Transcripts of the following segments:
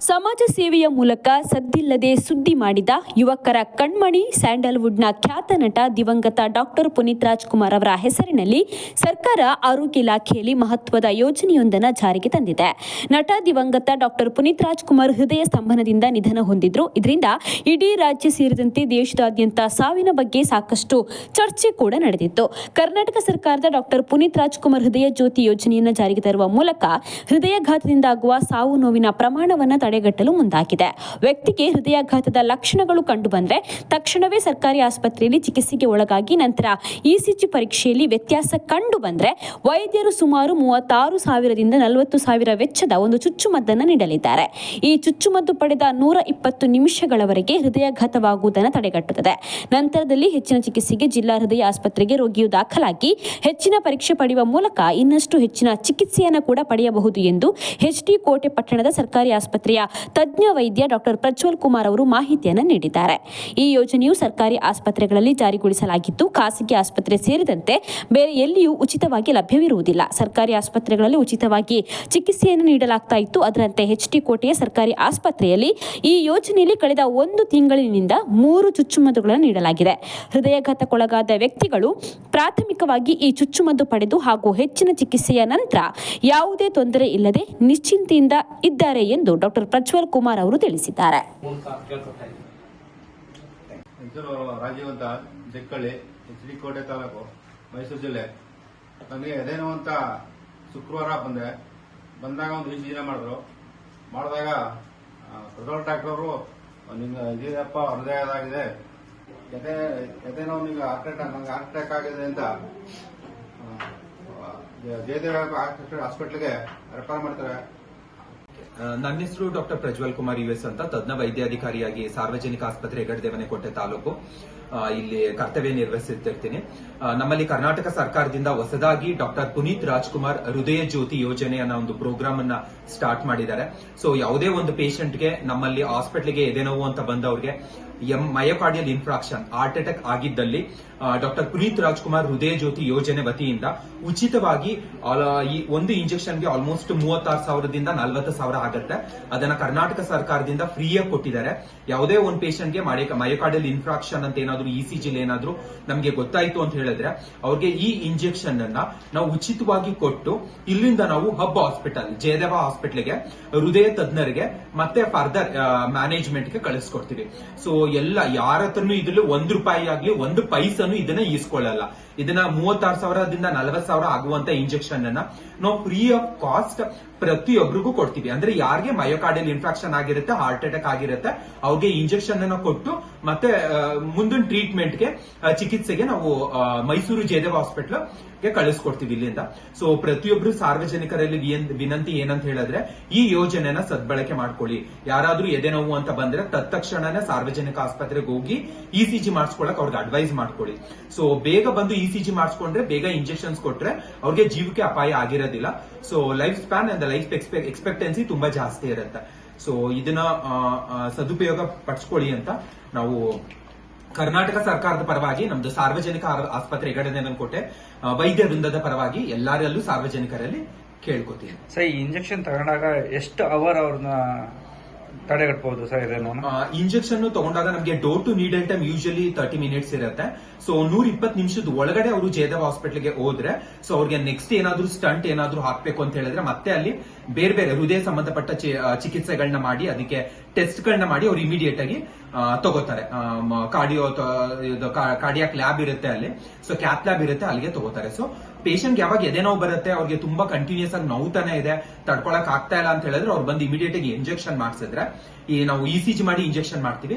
ಸಮಾಜ ಸೇವೆಯ ಮೂಲಕ ಸದ್ದಿಲ್ಲದೆ ಸುದ್ದಿ ಮಾಡಿದ ಯುವಕರ ಕಣ್ಮಣಿ ಸ್ಯಾಂಡಲ್ವುಡ್ನ ಖ್ಯಾತ ನಟ ದಿವಂಗತ ಡಾಕ್ಟರ್ ಪುನೀತ್ ರಾಜ್ಕುಮಾರ್ ಅವರ ಹೆಸರಿನಲ್ಲಿ ಸರ್ಕಾರ ಆರೋಗ್ಯ ಇಲಾಖೆಯಲ್ಲಿ ಮಹತ್ವದ ಯೋಜನೆಯೊಂದನ್ನು ಜಾರಿಗೆ ತಂದಿದೆ. ನಟ ದಿವಂಗತ ಡಾಕ್ಟರ್ ಪುನೀತ್ ರಾಜ್ಕುಮಾರ್ ಹೃದಯ ಸ್ತಂಭನದಿಂದ ನಿಧನ ಹೊಂದಿದ್ರು. ಇದರಿಂದ ಇಡೀ ರಾಜ್ಯ ಸೇರಿದಂತೆ ದೇಶದಾದ್ಯಂತ ಸಾವಿನ ಬಗ್ಗೆ ಸಾಕಷ್ಟು ಚರ್ಚೆ ಕೂಡ ನಡೆದಿತ್ತು. ಕರ್ನಾಟಕ ಸರ್ಕಾರದ ಡಾಕ್ಟರ್ ಪುನೀತ್ ರಾಜ್ಕುಮಾರ್ ಹೃದಯ ಜ್ಯೋತಿ ಯೋಜನೆಯನ್ನು ಜಾರಿಗೆ ತರುವ ಮೂಲಕ ಹೃದಯಾಘಾತದಿಂದ ಆಗುವ ಸಾವು ನೋವಿನ ಪ್ರಮಾಣವನ್ನು ತಡೆಗಟ್ಟಲು ಮುಂದಾಗಿದೆ. ವ್ಯಕ್ತಿಗೆ ಹೃದಯಾಘಾತದ ಲಕ್ಷಣಗಳು ಕಂಡುಬಂದರೆ ತಕ್ಷಣವೇ ಸರ್ಕಾರಿ ಆಸ್ಪತ್ರೆಯಲ್ಲಿ ಚಿಕಿತ್ಸೆಗೆ ಒಳಗಾಗಿ ನಂತರ ಇಸಿಜಿ ಪರೀಕ್ಷೆಯಲ್ಲಿ ವ್ಯತ್ಯಾಸ ಕಂಡು ಬಂದರೆ ವೈದ್ಯರು ಸುಮಾರು 36,000ರಿಂದ 40,000 ವೆಚ್ಚದ ಒಂದು ಚುಚ್ಚುಮದ್ದನ್ನು ನೀಡಲಿದ್ದಾರೆ. ಈ ಚುಚ್ಚುಮದ್ದು ಪಡೆದ 120 ನಿಮಿಷಗಳವರೆಗೆ ಹೃದಯಾಘಾತವಾಗುವುದನ್ನು ತಡೆಗಟ್ಟುತ್ತದೆ. ನಂತರದಲ್ಲಿ ಹೆಚ್ಚಿನ ಚಿಕಿತ್ಸೆಗೆ ಜಿಲ್ಲಾ ಹೃದಯ ಆಸ್ಪತ್ರೆಗೆ ರೋಗಿಯು ದಾಖಲಾಗಿ ಹೆಚ್ಚಿನ ಪರೀಕ್ಷೆ ಪಡೆಯುವ ಮೂಲಕ ಇನ್ನಷ್ಟು ಹೆಚ್ಚಿನ ಚಿಕಿತ್ಸೆಯನ್ನು ಕೂಡ ಪಡೆಯಬಹುದು ಎಂದು ಎಚ್ಡಿ ಕೋಟೆ ಪಟ್ಟಣದ ಸರ್ಕಾರಿ ಆಸ್ಪತ್ರೆಯ ತಜ್ಞ ವೈದ್ಯ ಡಾಕ್ಟರ್ ಪ್ರಜ್ವಲ್ ಕುಮಾರ್ ಅವರು ಮಾಹಿತಿಯನ್ನು ನೀಡಿದ್ದಾರೆ. ಈ ಯೋಜನೆಯು ಸರ್ಕಾರಿ ಆಸ್ಪತ್ರೆಗಳಲ್ಲಿ ಜಾರಿಗೊಳಿಸಲಾಗಿದ್ದು ಖಾಸಗಿ ಆಸ್ಪತ್ರೆ ಸೇರಿದಂತೆ ಬೇರೆ ಎಲ್ಲಿಯೂ ಉಚಿತವಾಗಿ ಲಭ್ಯವಿರುವುದಿಲ್ಲ. ಸರ್ಕಾರಿ ಆಸ್ಪತ್ರೆಗಳಲ್ಲಿ ಉಚಿತವಾಗಿ ಚಿಕಿತ್ಸೆಯನ್ನು ನೀಡಲಾಗ್ತಾ ಇತ್ತು. ಅದರಂತೆ ಎಚ್ಡಿ ಕೋಟೆಯ ಸರ್ಕಾರಿ ಆಸ್ಪತ್ರೆಯಲ್ಲಿ ಈ ಯೋಜನೆಯಲ್ಲಿ ಕಳೆದ 1 ತಿಂಗಳಿನಿಂದ 3 ಚುಚ್ಚುಮದ್ದುಗಳನ್ನು ನೀಡಲಾಗಿದೆ. ಹೃದಯಾಘಾತಕ್ಕೊಳಗಾದ ವ್ಯಕ್ತಿಗಳು ಪ್ರಾಥಮಿಕವಾಗಿ ಈ ಚುಚ್ಚುಮದ್ದು ಪಡೆದು ಹಾಗೂ ಹೆಚ್ಚಿನ ಚಿಕಿತ್ಸೆಯ ನಂತರ ಯಾವುದೇ ತೊಂದರೆ ಇಲ್ಲದೆ ನಿಶ್ಚಿಂತೆಯಿಂದ ಇದ್ದಾರೆ ಎಂದು ಡಾಕ್ಟರ್ ಪ್ರಜ್ವಲ್ ಕುಮಾರ್ ಅವರು ತಿಳಿಸಿದ್ದಾರೆ. ರಾಜೀವ್ ಅಂತ ಜಕ್ಕಳ್ಳಿ, ಎಚ್ ಡಿ ಕೋಟೆ ತಾಲೂಕು, ಮೈಸೂರು ಜಿಲ್ಲೆ. ನನಗೆ ಅದೇನೋ ಅಂತ ಶುಕ್ರವಾರ ಬಂದಾಗ ಒಂದು ಇಸಿಜಿ ಮಾಡಿದಾಗ ಪ್ರಜ್ವಲ್ ಡಾಕ್ಟರ್ ಅವರು ಇದೆಯಪ್ಪ ಹೃದಯ ಆಗಿದೆ, ಎದೇನೋ ನಿಮ್ಗೆ ಹಾರ್ಟ್ ಅಟ್ಯಾಕ್ ಆಗಿದೆ ಅಂತ ಜಯದೇವ ಹಾಸ್ಪಿಟಲ್ಗೆ ರೆಫರ್ ಮಾಡ್ತಾರೆ. ನನ್ನ ಹೆಸರು ಡಾಕ್ಟರ್ ಪ್ರಜ್ವಲ್ ಕುಮಾರ್ US ಅಂತ, ತಜ್ಞ ವೈದ್ಯಾಧಿಕಾರಿಯಾಗಿ ಸಾರ್ವಜನಿಕ ಆಸ್ಪತ್ರೆ ಹೆಗಡೆದೇವನಕೋಟೆ ತಾಲೂಕು ಇಲ್ಲಿ ಕರ್ತವ್ಯ ನಿರ್ವಹಿಸುತ್ತಿರ್ತೀನಿ. ನಮ್ಮಲ್ಲಿ ಕರ್ನಾಟಕ ಸರ್ಕಾರದಿಂದ ಹೊಸದಾಗಿ ಡಾಕ್ಟರ್ ಪುನೀತ್ ರಾಜ್ಕುಮಾರ್ ಹೃದಯ ಜ್ಯೋತಿ ಯೋಜನೆಯನ್ನ ಒಂದು ಪ್ರೋಗ್ರಾಮ್ ಅನ್ನ ಸ್ಟಾರ್ಟ್ ಮಾಡಿದ್ದಾರೆ. ಸೊ ಯಾವುದೇ ಒಂದು ಪೇಷಂಟ್ಗೆ ನಮ್ಮಲ್ಲಿ ಹಾಸ್ಪಿಟಲ್ಗೆ ಎದೆನೋವು ಅಂತ ಬಂದವ್ರಿಗೆ ಮಯೋಕಾರ್ಡಿಯಲ್ ಇನ್ಫ್ರಾಕ್ಷನ್ ಹಾರ್ಟ್ ಅಟ್ಯಾಕ್ ಆಗಿದ್ದಲ್ಲಿ ಡಾಕ್ಟರ್ ಪುನೀತ್ ರಾಜ್ಕುಮಾರ್ ಹೃದಯ ಜ್ಯೋತಿ ಯೋಜನೆ ವತಿಯಿಂದ ಉಚಿತವಾಗಿ ಈ ಒಂದು ಇಂಜೆಕ್ಷನ್ಗೆ ಆಲ್ಮೋಸ್ಟ್ 36,000ದಿಂದ 40,000 ಆಗುತ್ತೆ. ಅದನ್ನ ಕರ್ನಾಟಕ ಸರ್ಕಾರದಿಂದ ಫ್ರೀಯಾಗಿ ಕೊಟ್ಟಿದ್ದಾರೆ. ಯಾವುದೇ ಒಂದು ಪೇಷಂಟ್ಗೆ ಮಯೋಕಾರ್ಡಿಯಲ್ ಇನ್ಫ್ರಾಕ್ಷನ್ ಅಂತ ಏನಾದ್ರು ಇಸಿಜಿಲಿ ಏನಾದ್ರು ನಮಗೆ ಗೊತ್ತಾಯ್ತು ಅಂತ ಹೇಳಿದ್ರೆ ಅವ್ರಿಗೆ ಈ ಇಂಜೆಕ್ಷನ್ ಅನ್ನ ನಾವು ಉಚಿತವಾಗಿ ಕೊಟ್ಟು ಇಲ್ಲಿಂದ ನಾವು ಹಬ್ ಹಾಸ್ಪಿಟಲ್ ಜಯದೇವ ಹಾಸ್ಪಿಟಲ್ಗೆ ಹೃದಯ ತಜ್ಞರಿಗೆ ಮತ್ತೆ ಫರ್ದರ್ ಮ್ಯಾನೇಜ್ಮೆಂಟ್ಗೆ ಕಳಿಸ್ಕೊಡ್ತೀವಿ. ಸೊ ಎಲ್ಲ ಯಾರ ಹತ್ರನು ಇದ್ರಲ್ಲಿ ₹1 ಆಗ್ಲಿ 1 ಪೈಸನು ಇದನ್ನ ಈಸ್ಕೊಳ್ಳಲ್ಲ. ಇದನ್ನ 36,000ದಿಂದ 40,000 ಆಗುವಂತ ಇಂಜೆಕ್ಷನ್ ಅನ್ನ ನಾವು ಫ್ರೀ ಆಫ್ ಕಾಸ್ಟ್ ಪ್ರತಿಯೊಬ್ಬರಿಗೂ ಕೊಡ್ತೀವಿ. ಅಂದ್ರೆ ಯಾರಿಗೆ ಮಯೋಕಾರ್ಡಿಯಲ್ ಇನ್ಫ್ರಾಕ್ಷನ್ ಆಗಿರುತ್ತೆ, ಹಾರ್ಟ್ ಅಟ್ಯಾಕ್ ಆಗಿರುತ್ತೆ, ಅವ್ರಿಗೆ ಇಂಜೆಕ್ಷನ್ ಅನ್ನ ಕೊಟ್ಟು ಮತ್ತೆ ಮುಂದಿನ ಟ್ರೀಟ್ಮೆಂಟ್ಗೆ ಚಿಕಿತ್ಸೆಗೆ ನಾವು ಮೈಸೂರು ಜಯದೇವ ಹಾಸ್ಪಿಟಲ್ ಗೆ ಕಳಿಸ್ಕೊಡ್ತೀವಿ ಇಲ್ಲಿಂದ. ಸೊ ಪ್ರತಿಯೊಬ್ರು ಸಾರ್ವಜನಿಕರಲ್ಲಿ ವಿನಂತಿ ಏನಂತ ಹೇಳಿದ್ರೆ ಈ ಯೋಜನೆನ ಸದ್ಬಳಕೆ ಮಾಡ್ಕೊಳ್ಳಿ. ಯಾರಾದ್ರೂ ಎದೆ ನೋವು ಅಂತ ಬಂದ್ರೆ ತತ್ಕ್ಷಣನೇ ಸಾರ್ವಜನಿಕ ಆಸ್ಪತ್ರೆಗೆ ಹೋಗಿ ಇಸಿಜಿ ಮಾಡಿಸ್ಕೊಳಕ್ ಅವ್ರಿಗೆ ಅಡ್ವೈಸ್ ಮಾಡ್ಕೊಳ್ಳಿ. ಸೊ ಬೇಗ ಬಂದು ಇಸಿಜಿ ಮಾಡಿಸ್ಕೊಂಡ್ರೆ ಬೇಗ ಇಂಜೆಕ್ಷನ್ಸ್ ಕೊಟ್ರೆ ಅವ್ರಿಗೆ ಜೀವಕ್ಕೆ ಅಪಾಯ ಆಗಿರೋದಿಲ್ಲ. So life span and life expectancy ತುಂಬಾ ಜಾಸ್ತಿ ಇರುತ್ತೆ. ಸೊ ಇದನ್ನ ಸದುಪಯೋಗ ಪಡಿಸ್ಕೊಳ್ಳಿ ಅಂತ ನಾವು ಕರ್ನಾಟಕ ಸರ್ಕಾರದ ಪರವಾಗಿ ನಮ್ದು ಸಾರ್ವಜನಿಕ ಆಸ್ಪತ್ರೆ ಹೆಗಡೆದೇವನಕೋಟೆ ವೈದ್ಯ ವೃಂದದ ಪರವಾಗಿ ಎಲ್ಲರಲ್ಲೂ ಸಾರ್ವಜನಿಕರಲ್ಲಿ ಕೇಳ್ಕೊತೀನಿ. ಸರ್, ಈ ಇಂಜೆಕ್ಷನ್ ತಗೊಂಡಾಗ ಎಷ್ಟು ಅವರ್ ಅವ್ರನ್ನ ತಡೆಗಟ್ಟಬಹುದು ಸರ್? ಇದೇನು ಇಂಜೆಕ್ಷನ್ ತಗೊಂಡಾಗ ನಮಗೆ door to needle time usually 30 minutes ಇರುತ್ತೆ. ಸೊ 120 ನಿಮಿಷದ ಒಳಗಡೆ ಅವರು ಜಯದೇವ ಹಾಸ್ಪಿಟಲ್ಗೆ ಹೋದ್ರೆ ಸೊ ಅವ್ರಿಗೆ ನೆಕ್ಸ್ಟ್ ಏನಾದ್ರು ಸ್ಟಂಟ್ ಏನಾದ್ರು ಹಾಕ್ಬೇಕು ಅಂತ ಹೇಳಿದ್ರೆ ಮತ್ತೆ ಅಲ್ಲಿ ಬೇರೆ ಬೇರೆ ಹೃದಯ ಸಂಬಂಧಪಟ್ಟ ಚಿಕಿತ್ಸೆಗಳನ್ನ ಮಾಡಿ ಅದಕ್ಕೆ ಟೆಸ್ಟ್ ಗಳನ್ನ ಮಾಡಿ ಅವ್ರು ಇಮಿಡಿಯೇಟ್ ಆಗಿ ತಗೋತಾರೆ. ಕಾರ್ಡಿಯಾಕ್ ಲ್ಯಾಬ್ ಇರುತ್ತೆ ಅಲ್ಲಿ, ಸೊ ಕ್ಯಾತ್ ಲ್ಯಾಬ್ ಇರುತ್ತೆ, ಅಲ್ಲಿಗೆ ತಗೋತಾರೆ. ಸೊ ಪೇಷಂಟ್ ಯಾವಾಗ ಎದೆ ನೋವು ಬರುತ್ತೆ, ಅವ್ರಿಗೆ ತುಂಬಾ ಕಂಟಿನ್ಯೂಸ್ ಆಗಿ ನೋವುತ್ತಾನೆ ಇದೆ, ತಡ್ಕೊಳಕ್ ಆಗ್ತಾ ಇಲ್ಲ ಅಂತ ಹೇಳಿದ್ರೆ ಅವ್ರು ಬಂದು ಇಮಿಡಿಯೇಟ್ ಆಗಿ ಇಂಜೆಕ್ಷನ್ ಮಾಡಿಸಿದ್ರೆ ನಾವು ಇಸಿಜಿ ಮಾಡಿ ಇಂಜೆಕ್ಷನ್ ಮಾಡ್ತೀವಿ.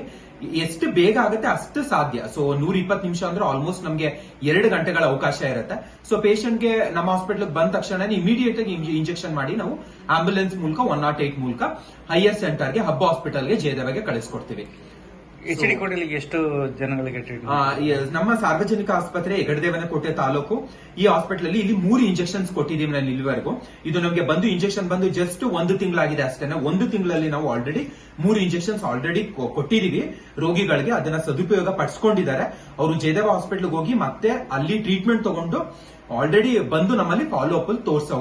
ಎಷ್ಟು ಬೇಗ ಆಗುತ್ತೆ ಅಷ್ಟು ಸಾಧ್ಯ. ಸೊ 120 ನಿಮಿಷ ಅಂದ್ರೆ ಆಲ್ಮೋಸ್ಟ್ ನಮಗೆ 2 ಗಂಟೆಗಳ ಅವಕಾಶ ಇರುತ್ತೆ. ಸೊ ಪೇಷಂಟ್ಗೆ ನಮ್ಮ ಹಾಸ್ಪಿಟಲ್ ಬಂದ ತಕ್ಷಣ ಇಮಿಡಿಯೇಟ್ ಆಗಿ ಇಂಜೆಕ್ಷನ್ ಮಾಡಿ ನಾವು ಆಂಬ್ಯುಲೆನ್ಸ್ ಮೂಲಕ 108 ಮೂಲಕ ಹೈಯರ್ ಸೆಂಟರ್ಗೆ ಹಬ್ ಹಾಸ್ಪಿಟಲ್ಗೆ ಜಯದೇವಗೆ ಕಳಿಸ್ಕೊಡ್ತೀವಿ. ಎಚ್ಡಿ ಕೋಟೆಯಲ್ಲಿ ಎಷ್ಟು ಜನಗಳಿಗೆ ನಮ್ಮ ಸಾರ್ವಜನಿಕ ಆಸ್ಪತ್ರೆ ಹೆಗಡೆದೇವನಕೋಟೆ ತಾಲೂಕು ಈ ಹಾಸ್ಪಿಟಲ್ ಅಲ್ಲಿ ಇಲ್ಲಿ 3 ಇಂಜೆಕ್ಷನ್ಸ್ ಕೊಟ್ಟಿದ್ದೀವಿ ನಾನು ಇಲ್ಲಿವರೆಗೂ. ಇದು ನಮಗೆ ಬಂದು ಇಂಜೆಕ್ಷನ್ ಬಂದು ಜಸ್ಟ್ 1 ತಿಂಗಳಾಗಿದೆ ಅಷ್ಟೇ. 1 ತಿಂಗಳಲ್ಲಿ ನಾವು ಆಲ್ರೆಡಿ 3 ಇಂಜೆಕ್ಷನ್ಸ್ ಆಲ್ರೆಡಿ ಕೊಟ್ಟಿದೀವಿ ರೋಗಿಗಳಿಗೆ. ಅದನ್ನ ಸದುಪಯೋಗ ಪಡಿಸ್ಕೊಂಡಿದ್ದಾರೆ. ಅವರು ಜಯದೇವ ಹಾಸ್ಪಿಟಲ್ಗೆ ಹೋಗಿ ಮತ್ತೆ ಅಲ್ಲಿ ಟ್ರೀಟ್ಮೆಂಟ್ ತಗೊಂಡು ಆಲ್ರೆಡಿ ಬಂದು ನಮ್ಮಲ್ಲಿ ಫಾಲೋ ಅಪ್ ಅಲ್ಲಿ ತೋರಿಸ